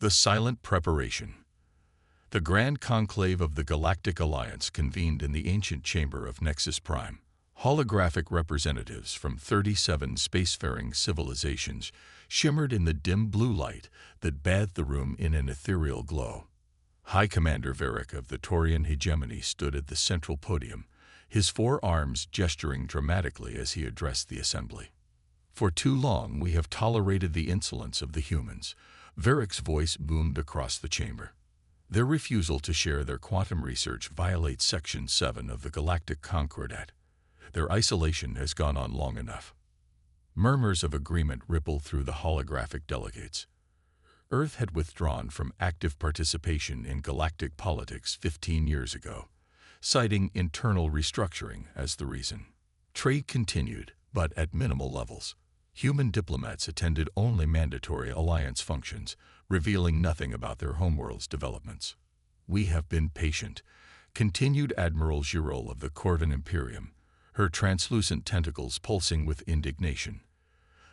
The silent preparation. The Grand Conclave of the Galactic Alliance convened in the ancient chamber of Nexus Prime. Holographic representatives from 37 spacefaring civilizations shimmered in the dim blue light that bathed the room in an ethereal glow. High Commander Varric of the Taurian hegemony stood at the central podium, his four arms gesturing dramatically as he addressed the assembly. "For too long we have tolerated the insolence of the humans," Varric's voice boomed across the chamber. "Their refusal to share their quantum research violates Section 7 of the Galactic Concordat. Their isolation has gone on long enough." Murmurs of agreement rippled through the holographic delegates. Earth had withdrawn from active participation in galactic politics 15 years ago, citing internal restructuring as the reason. Trade continued, but at minimal levels. Human diplomats attended only mandatory alliance functions, revealing nothing about their homeworld's developments. "We have been patient," continued Admiral Girol of the Corvan Imperium, her translucent tentacles pulsing with indignation.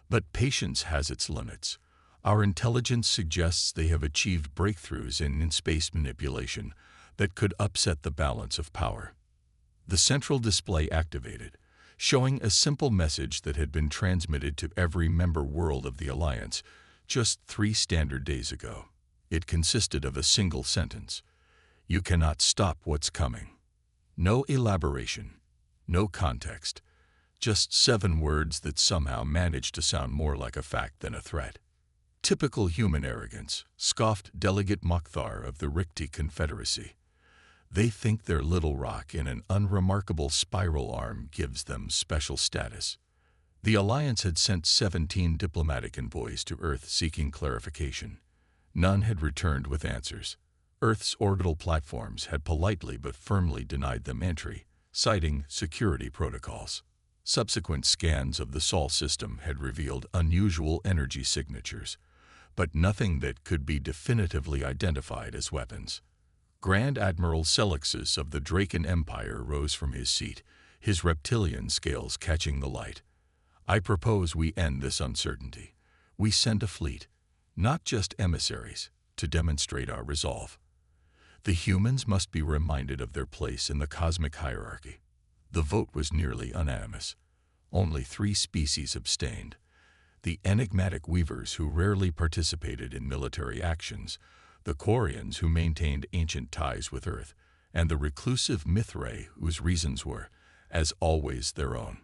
"But patience has its limits. Our intelligence suggests they have achieved breakthroughs in in-space manipulation that could upset the balance of power." The central display activated, showing a simple message that had been transmitted to every member world of the Alliance just 3 standard days ago. It consisted of a single sentence: "You cannot stop what's coming." No elaboration, no context, just 7 words that somehow managed to sound more like a fact than a threat. "Typical human arrogance," scoffed Delegate Mokhtar of the Rikti Confederacy. "They think their little rock in an unremarkable spiral arm gives them special status." The Alliance had sent 17 diplomatic envoys to Earth seeking clarification. None had returned with answers. Earth's orbital platforms had politely but firmly denied them entry, citing security protocols. Subsequent scans of the Sol system had revealed unusual energy signatures, but nothing that could be definitively identified as weapons. Grand Admiral Selexis of the Draken Empire rose from his seat, his reptilian scales catching the light. "I propose we end this uncertainty. We send a fleet, not just emissaries, to demonstrate our resolve. The humans must be reminded of their place in the cosmic hierarchy." The vote was nearly unanimous. Only 3 species abstained: the enigmatic weavers who rarely participated in military actions, the Quarians who maintained ancient ties with Earth, and the reclusive Mithrae whose reasons were, as always, their own.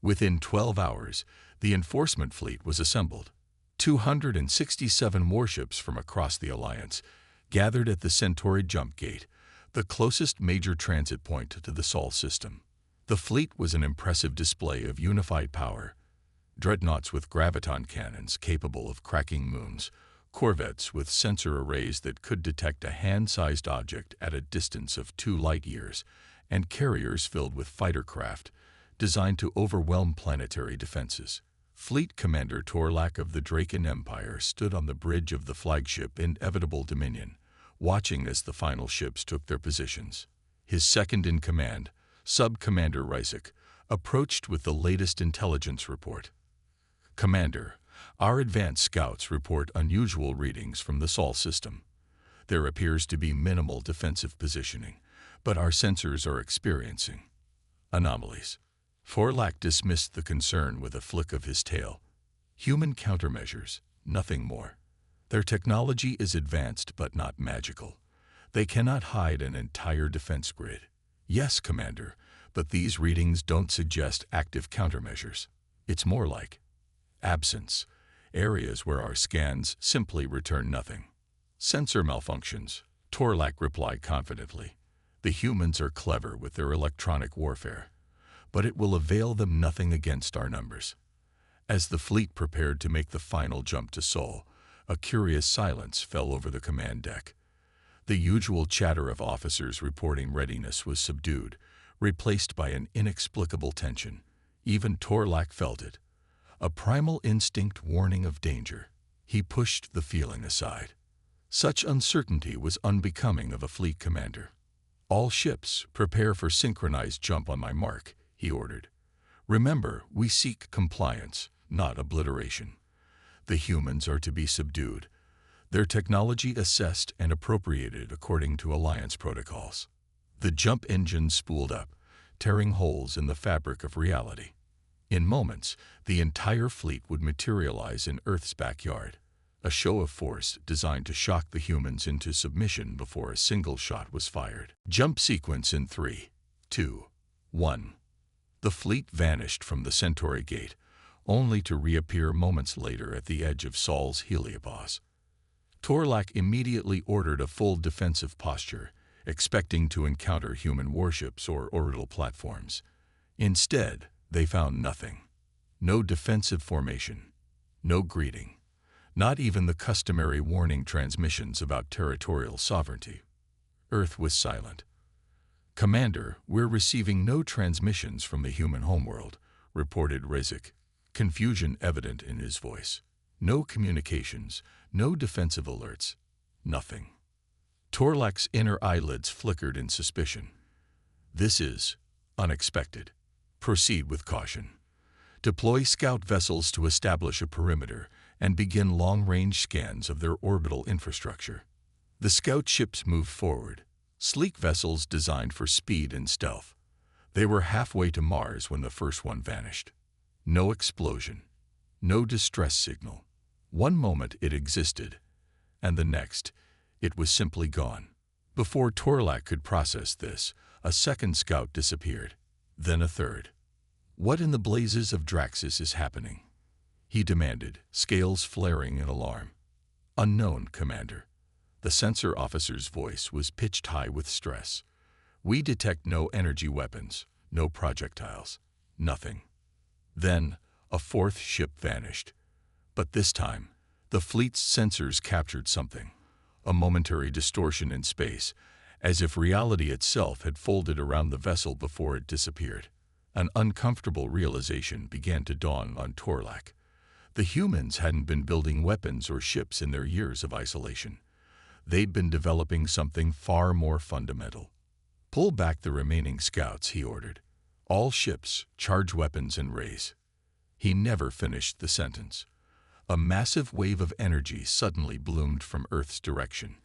Within 12 hours, the enforcement fleet was assembled. 267 warships from across the Alliance gathered at the Centauri Jump Gate, the closest major transit point to the Sol system. The fleet was an impressive display of unified power: dreadnoughts with graviton cannons capable of cracking moons, corvettes with sensor arrays that could detect a hand-sized object at a distance of 2 light-years, and carriers filled with fighter craft designed to overwhelm planetary defenses. Fleet Commander Torlak of the Draken Empire stood on the bridge of the flagship Inevitable Dominion, watching as the final ships took their positions. His second-in-command, Sub-Commander Rysick, approached with the latest intelligence report. "Commander, our advanced scouts report unusual readings from the Sol system. There appears to be minimal defensive positioning, but our sensors are experiencing anomalies." Torlak dismissed the concern with a flick of his tail. "Human countermeasures, nothing more. Their technology is advanced but not magical. They cannot hide an entire defense grid." "Yes, Commander, but these readings don't suggest active countermeasures. It's more like absence, areas where our scans simply return nothing." "Sensor malfunctions," Torlak replied confidently. "The humans are clever with their electronic warfare, but it will avail them nothing against our numbers." As the fleet prepared to make the final jump to Sol, a curious silence fell over the command deck. The usual chatter of officers reporting readiness was subdued, replaced by an inexplicable tension. Even Torlak felt it. A primal instinct warning of danger. He pushed the feeling aside. Such uncertainty was unbecoming of a fleet commander. "All ships, prepare for synchronized jump on my mark," he ordered. "Remember, we seek compliance, not obliteration. The humans are to be subdued. their technology assessed and appropriated according to Alliance protocols. The jump engine spooled up, tearing holes in the fabric of reality. In moments, the entire fleet would materialize in Earth's backyard, a show of force designed to shock the humans into submission before a single shot was fired. Jump sequence in 3, 2, 1. The fleet vanished from the Centauri Gate, only to reappear moments later at the edge of Sol's heliopause. Torlak immediately ordered a full defensive posture, expecting to encounter human warships or orbital platforms. Instead, they found nothing. No defensive formation, no greeting, not even the customary warning transmissions about territorial sovereignty. Earth was silent. "Commander, we're receiving no transmissions from the human homeworld," reported Rezik, confusion evident in his voice. "No communications, no defensive alerts, nothing." Torlak's inner eyelids flickered in suspicion. "This is unexpected. Proceed with caution. Deploy scout vessels to establish a perimeter and begin long-range scans of their orbital infrastructure." The scout ships moved forward, sleek vessels designed for speed and stealth. They were halfway to Mars when the first one vanished. No explosion, no distress signal. One moment it existed, and the next, it was simply gone. Before Torlak could process this, a second scout disappeared, then a third. "What in the blazes of Draxus is happening?" he demanded, scales flaring in alarm. "Unknown, Commander." The sensor officer's voice was pitched high with stress. "We detect no energy weapons, no projectiles, nothing." Then, a fourth ship vanished. But this time, the fleet's sensors captured something, a momentary distortion in space, as if reality itself had folded around the vessel before it disappeared. An uncomfortable realization began to dawn on Torlak. The humans hadn't been building weapons or ships in their years of isolation. They'd been developing something far more fundamental. "Pull back the remaining scouts," he ordered. "All ships, charge weapons and raise." He never finished the sentence. A massive wave of energy suddenly bloomed from Earth's direction,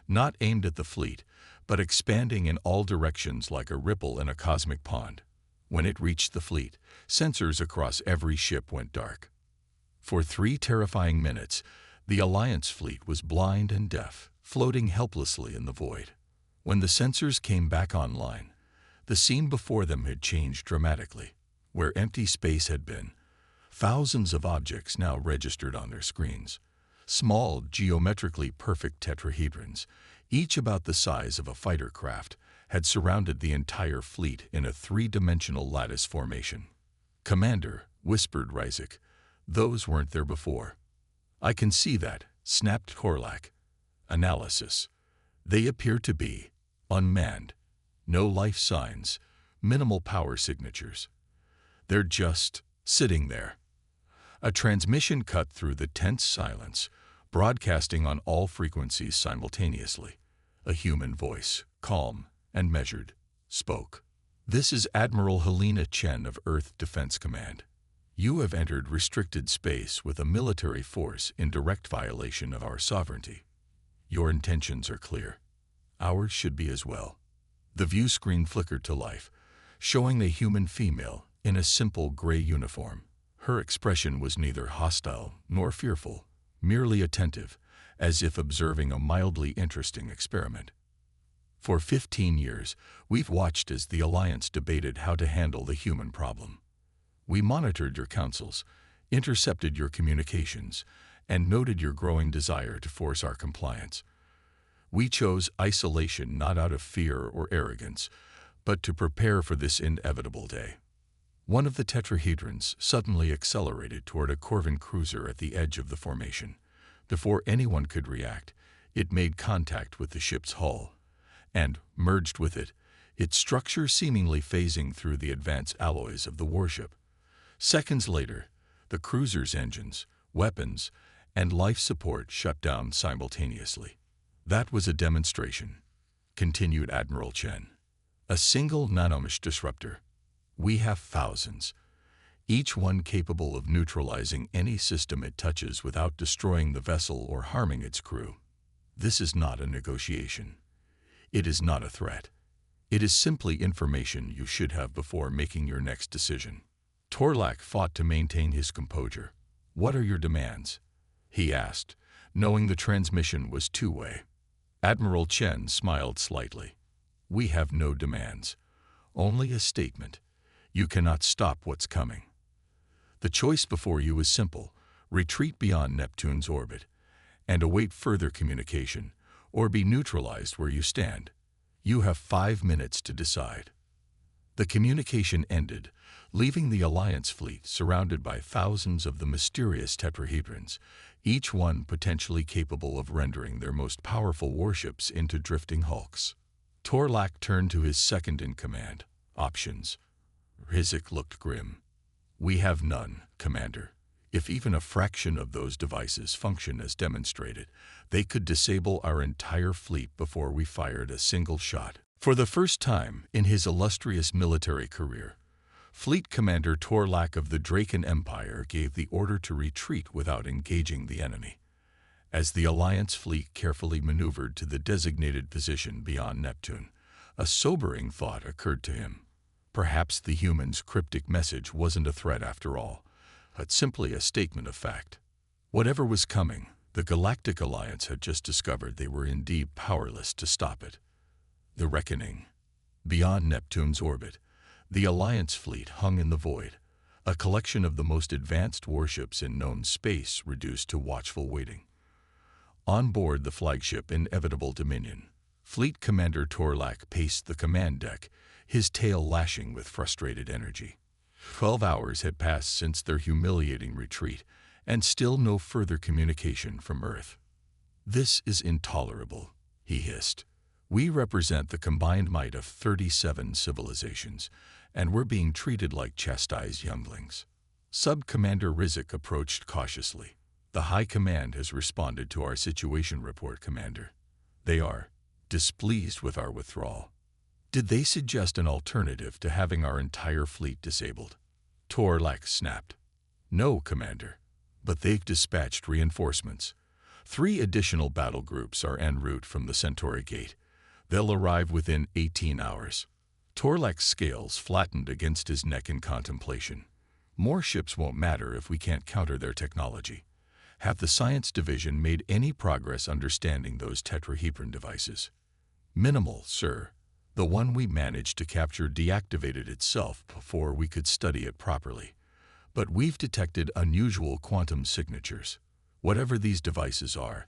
not aimed at the fleet, but expanding in all directions like a ripple in a cosmic pond. When it reached the fleet, sensors across every ship went dark. For 3 terrifying minutes, the Alliance fleet was blind and deaf, floating helplessly in the void. When the sensors came back online, the scene before them had changed dramatically. Where empty space had been, thousands of objects now registered on their screens. Small, geometrically perfect tetrahedrons, each about the size of a fighter craft, had surrounded the entire fleet in a 3-dimensional lattice formation. "Commander," whispered Rezik, "those weren't there before." "I can see that," snapped Torlak. "Analysis. They appear to be unmanned. No life signs, minimal power signatures. They're just sitting there." A transmission cut through the tense silence, broadcasting on all frequencies simultaneously. A human voice, calm and measured, spoke. "This is Admiral Helena Chen of Earth Defense Command. You have entered restricted space with a military force in direct violation of our sovereignty. Your intentions are clear. Ours should be as well." The view screen flickered to life, showing a human female in a simple gray uniform. Her expression was neither hostile nor fearful, merely attentive, as if observing a mildly interesting experiment. "For 15 years, we've watched as the Alliance debated how to handle the human problem. We monitored your councils, intercepted your communications, and noted your growing desire to force our compliance. We chose isolation not out of fear or arrogance, but to prepare for this inevitable day." One of the tetrahedrons suddenly accelerated toward a Corvin cruiser at the edge of the formation. Before anyone could react, it made contact with the ship's hull, and, merged with it, its structure seemingly phasing through the advanced alloys of the warship. Seconds later, the cruiser's engines, weapons, and life support shut down simultaneously. "That was a demonstration," continued Admiral Chen. "A single nanomish disruptor. We have thousands, each one capable of neutralizing any system it touches without destroying the vessel or harming its crew. This is not a negotiation. It is not a threat. It is simply information you should have before making your next decision. Torlak fought to maintain his composure. "What are your demands?" he asked, knowing the transmission was two-way. Admiral Chen smiled slightly. "We have no demands. Only a statement. You cannot stop what's coming. The choice before you is simple: retreat beyond Neptune's orbit and await further communication, or be neutralized where you stand. You have 5 minutes to decide." The communication ended, leaving the Alliance fleet surrounded by thousands of the mysterious tetrahedrons, each one potentially capable of rendering their most powerful warships into drifting hulks. Torlak turned to his second-in-command. "Options." Rizek looked grim. "We have none, Commander. If even a fraction of those devices function as demonstrated, they could disable our entire fleet before we fired a single shot." For the first time in his illustrious military career, Fleet Commander Torlak of the Draken Empire gave the order to retreat without engaging the enemy. As the Alliance fleet carefully maneuvered to the designated position beyond Neptune, a sobering thought occurred to him. Perhaps the humans' cryptic message wasn't a threat after all, but simply a statement of fact. Whatever was coming, the Galactic Alliance had just discovered they were indeed powerless to stop it. The reckoning. Beyond Neptune's orbit, the Alliance fleet hung in the void, a collection of the most advanced warships in known space reduced to watchful waiting. On board the flagship Inevitable Dominion, Fleet Commander Torlak paced the command deck, his tail lashing with frustrated energy. 12 hours had passed since their humiliating retreat, and still no further communication from Earth. "This is intolerable," he hissed. "We represent the combined might of 37 civilizations, and we're being treated like chastised younglings." Sub-Commander Rizek approached cautiously. "The High Command has responded to our situation report, Commander. They are displeased with our withdrawal." "Did they suggest an alternative to having our entire fleet disabled?" Torlak snapped. "No, Commander, but they've dispatched reinforcements. 3 additional battle groups are en route from the Centauri Gate. They'll arrive within 18 hours. Torlak's scales flattened against his neck in contemplation. "More ships won't matter if we can't counter their technology. Have the Science Division made any progress understanding those tetrahedron devices?" "Minimal, sir. The one we managed to capture deactivated itself before we could study it properly. But we've detected unusual quantum signatures. Whatever these devices are,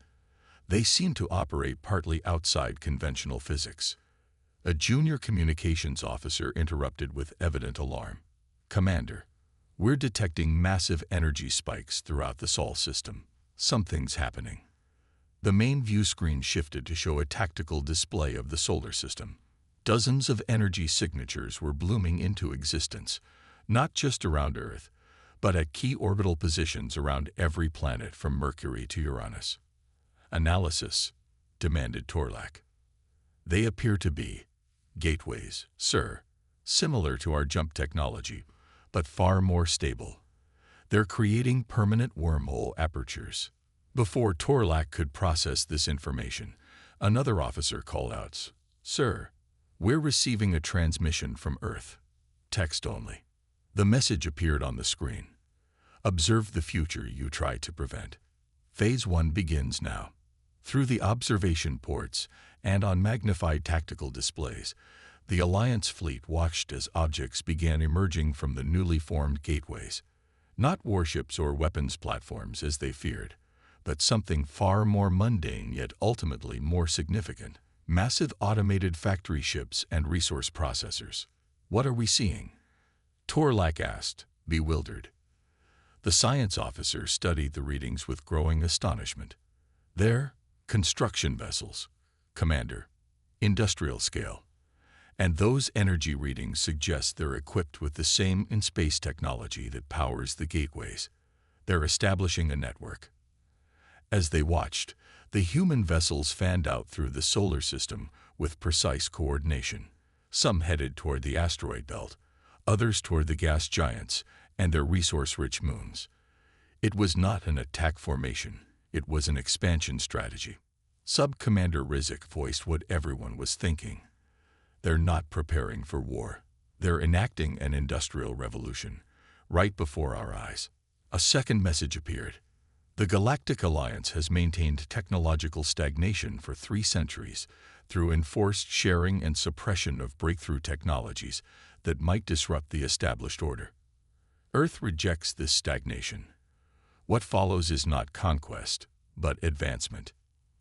they seem to operate partly outside conventional physics." A junior communications officer interrupted with evident alarm. "Commander, we're detecting massive energy spikes throughout the Sol system. Something's happening." The main view screen shifted to show a tactical display of the solar system. Dozens of energy signatures were blooming into existence, not just around Earth, but at key orbital positions around every planet from Mercury to Uranus. "Analysis," demanded Torlak. "They appear to be gateways, sir, similar to our jump technology, but far more stable. They're creating permanent wormhole apertures." Before Torlak could process this information, another officer called out, "Sir, we're receiving a transmission from Earth. Text only." The message appeared on the screen. "Observe the future you tried to prevent. Phase 1 begins now." Through the observation ports and on magnified tactical displays, the Alliance fleet watched as objects began emerging from the newly formed gateways. Not warships or weapons platforms as they feared, but something far more mundane yet ultimately more significant: massive automated factory ships and resource processors. "What are we seeing?" Torlak asked, bewildered. The science officer studied the readings with growing astonishment. "They're construction vessels, Commander, industrial scale. And those energy readings suggest they're equipped with the same in-space technology that powers the gateways. They're establishing a network." As they watched, the human vessels fanned out through the solar system with precise coordination. Some headed toward the asteroid belt, others toward the gas giants and their resource-rich moons. It was not an attack formation, it was an expansion strategy. Sub-Commander Rizek voiced what everyone was thinking. They're not preparing for war. They're enacting an industrial revolution, right before our eyes. A second message appeared. The Galactic Alliance has maintained technological stagnation for 3 centuries through enforced sharing and suppression of breakthrough technologies that might disrupt the established order. Earth rejects this stagnation. What follows is not conquest, but advancement.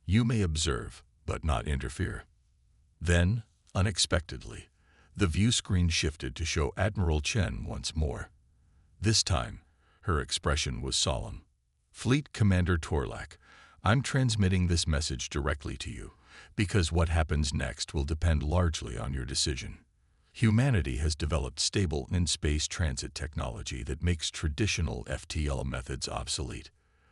You may observe, but not interfere. Then, unexpectedly, the view screen shifted to show Admiral Chen once more. This time, her expression was solemn. Fleet Commander Torlak, I'm transmitting this message directly to you, because what happens next will depend largely on your decision. Humanity has developed stable in-space transit technology that makes traditional FTL methods obsolete.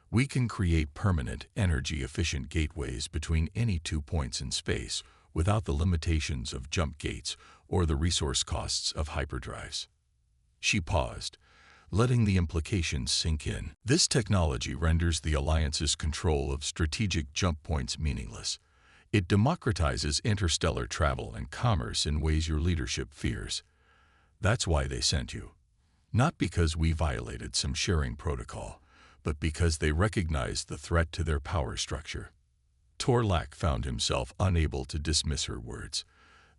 We can create permanent, energy-efficient gateways between any 2 points in space without the limitations of jump gates or the resource costs of hyperdrives. She paused, letting the implications sink in. This technology renders the Alliance's control of strategic jump points meaningless. It democratizes interstellar travel and commerce in ways your leadership fears. That's why they sent you. Not because we violated some sharing protocol, but because they recognized the threat to their power structure. Torlak found himself unable to dismiss her words.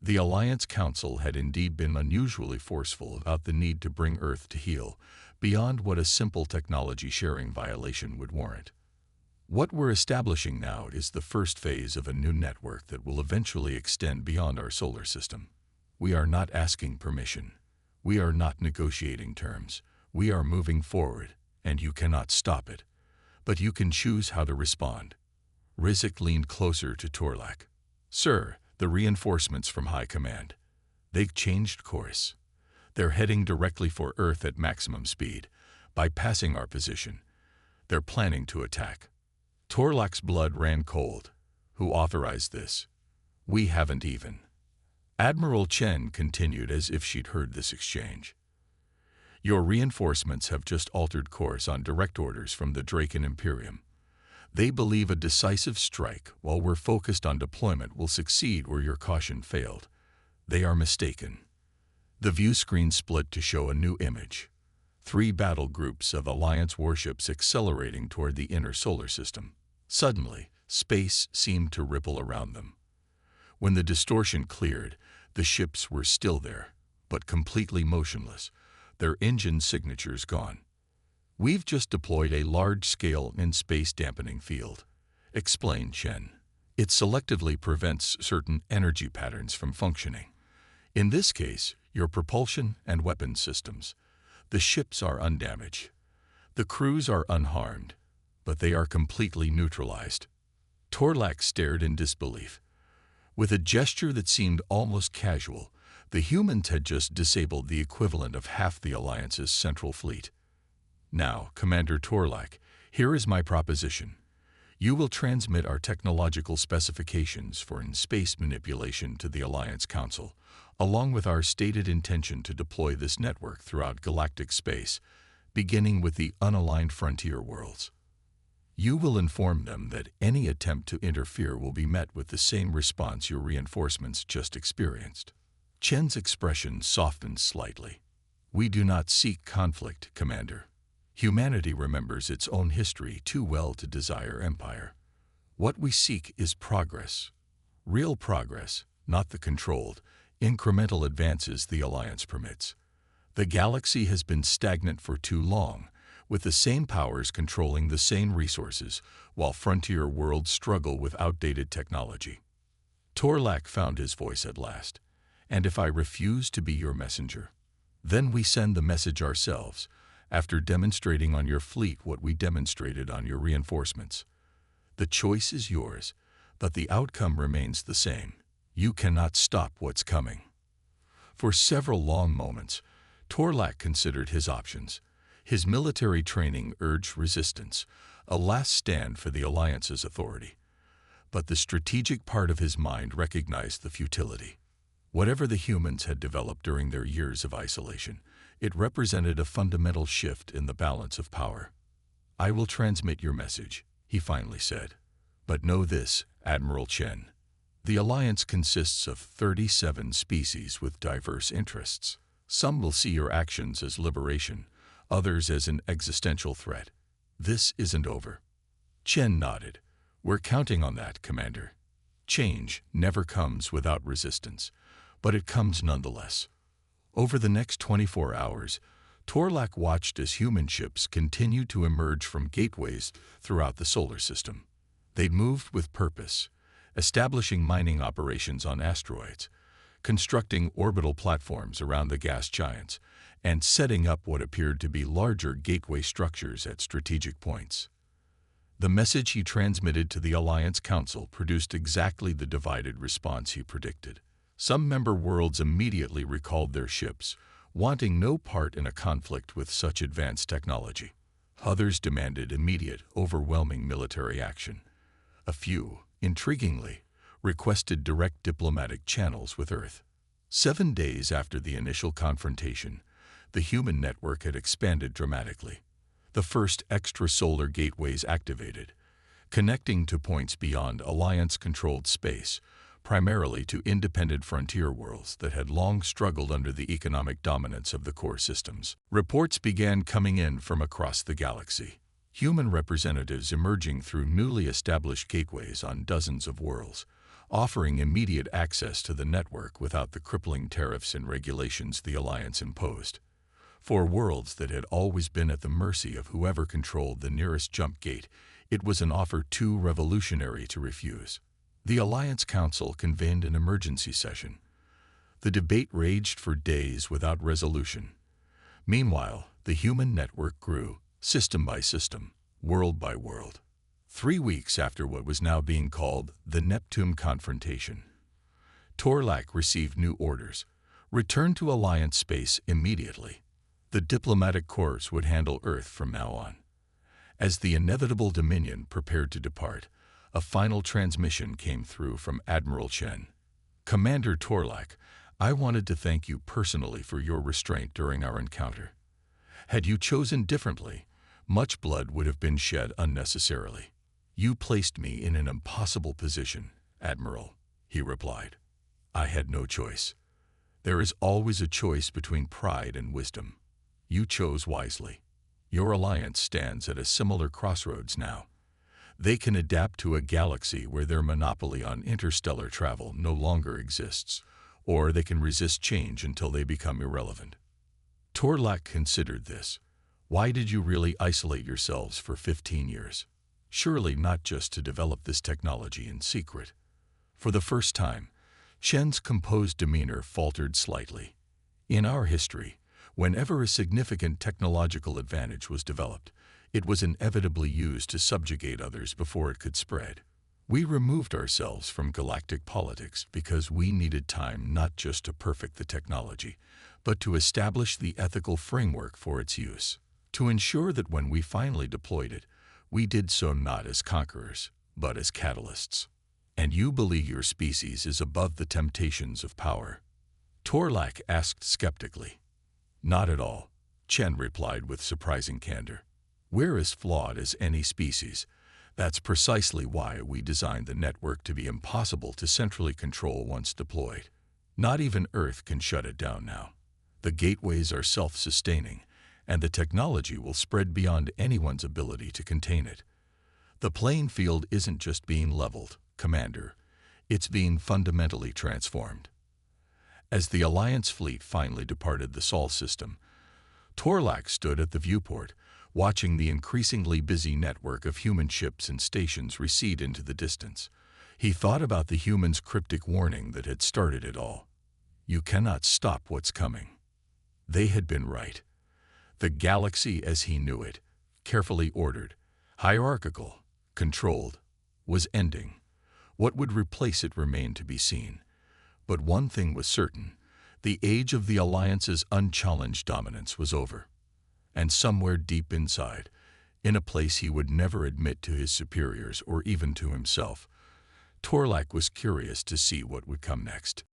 The Alliance Council had indeed been unusually forceful about the need to bring Earth to heel, beyond what a simple technology sharing violation would warrant. What we're establishing now is the first phase of a new network that will eventually extend beyond our solar system. We are not asking permission. We are not negotiating terms. We are moving forward, and you cannot stop it. But you can choose how to respond. Rizek leaned closer to Torlak. Sir, the reinforcements from High Command. They've changed course. They're heading directly for Earth at maximum speed, bypassing our position. They're planning to attack. Torlak's blood ran cold. Who authorized this? We haven't even. Admiral Chen continued as if she'd heard this exchange. Your reinforcements have just altered course on direct orders from the Draken Imperium. They believe a decisive strike, while we're focused on deployment, will succeed where your caution failed. They are mistaken. The view screen split to show a new image. 3 battle groups of Alliance warships accelerating toward the inner solar system. Suddenly, space seemed to ripple around them. When the distortion cleared, the ships were still there, but completely motionless, their engine signatures gone. We've just deployed a large-scale in-space dampening field, explained Chen. It selectively prevents certain energy patterns from functioning. In this case, your propulsion and weapons systems. The ships are undamaged. The crews are unharmed, but they are completely neutralized. Torlak stared in disbelief. With a gesture that seemed almost casual, the humans had just disabled the equivalent of half the Alliance's central fleet. Now, Commander Torlak, here is my proposition. You will transmit our technological specifications for in-space manipulation to the Alliance Council, along with our stated intention to deploy this network throughout galactic space, beginning with the unaligned frontier worlds. You will inform them that any attempt to interfere will be met with the same response your reinforcements just experienced. Chen's expression softened slightly. We do not seek conflict, Commander. Humanity remembers its own history too well to desire empire. What we seek is progress. Real progress, not the controlled, incremental advances the Alliance permits. The galaxy has been stagnant for too long, with the same powers controlling the same resources, while frontier worlds struggle with outdated technology. Torlak found his voice at last. And if I refuse to be your messenger, then we send the message ourselves, after demonstrating on your fleet what we demonstrated on your reinforcements. The choice is yours, but the outcome remains the same. You cannot stop what's coming. For several long moments, Torlak considered his options. His military training urged resistance, a last stand for the Alliance's authority. But the strategic part of his mind recognized the futility. Whatever the humans had developed during their years of isolation, it represented a fundamental shift in the balance of power. I will transmit your message, he finally said. But know this, Admiral Chen. The Alliance consists of 37 species with diverse interests. Some will see your actions as liberation, others as an existential threat. This isn't over. Chen nodded. We're counting on that, Commander. Change never comes without resistance, but it comes nonetheless. Over the next 24 hours, Torlak watched as human ships continued to emerge from gateways throughout the solar system. They'd moved with purpose, establishing mining operations on asteroids, constructing orbital platforms around the gas giants, and setting up what appeared to be larger gateway structures at strategic points. The message he transmitted to the Alliance Council produced exactly the divided response he predicted. Some member worlds immediately recalled their ships, wanting no part in a conflict with such advanced technology. Others demanded immediate, overwhelming military action. A few, intriguingly, requested direct diplomatic channels with Earth. 7 days after the initial confrontation, the human network had expanded dramatically. The first extrasolar gateways activated, connecting to points beyond Alliance-controlled space, primarily to independent frontier worlds that had long struggled under the economic dominance of the core systems. Reports began coming in from across the galaxy, human representatives emerging through newly established gateways on dozens of worlds, offering immediate access to the network without the crippling tariffs and regulations the Alliance imposed. For worlds that had always been at the mercy of whoever controlled the nearest jump gate, it was an offer too revolutionary to refuse. The Alliance Council convened an emergency session. The debate raged for days without resolution. Meanwhile, the human network grew, system by system, world by world. 3 weeks after what was now being called the Neptune confrontation, Torlak received new orders: return to Alliance space immediately. The diplomatic corps would handle Earth from now on. As the inevitable Dominion prepared to depart, a final transmission came through from Admiral Chen. Commander Torlak, I wanted to thank you personally for your restraint during our encounter. Had you chosen differently, much blood would have been shed unnecessarily. You placed me in an impossible position, Admiral, he replied. I had no choice. There is always a choice between pride and wisdom. You chose wisely. Your alliance stands at a similar crossroads now. They can adapt to a galaxy where their monopoly on interstellar travel no longer exists, or they can resist change until they become irrelevant. Torlak considered this. Why did you really isolate yourselves for 15 years? Surely not just to develop this technology in secret. For the first time, Shen's composed demeanor faltered slightly. In our history, whenever a significant technological advantage was developed, it was inevitably used to subjugate others before it could spread. We removed ourselves from galactic politics because we needed time not just to perfect the technology, but to establish the ethical framework for its use, to ensure that when we finally deployed it, we did so not as conquerors, but as catalysts. And you believe your species is above the temptations of power? Torlak asked skeptically. Not at all, Chen replied with surprising candor. We're as flawed as any species. That's precisely why we designed the network to be impossible to centrally control once deployed. Not even Earth can shut it down now. The gateways are self-sustaining, and the technology will spread beyond anyone's ability to contain it. The playing field isn't just being leveled, Commander. It's being fundamentally transformed. As the Alliance fleet finally departed the Sol system, Torlak stood at the viewport, watching the increasingly busy network of human ships and stations recede into the distance. He thought about the humans' cryptic warning that had started it all. You cannot stop what's coming. They had been right. The galaxy as he knew it, carefully ordered, hierarchical, controlled, was ending. What would replace it remained to be seen. But one thing was certain: the age of the Alliance's unchallenged dominance was over. And somewhere deep inside, in a place he would never admit to his superiors or even to himself, Torlak was curious to see what would come next.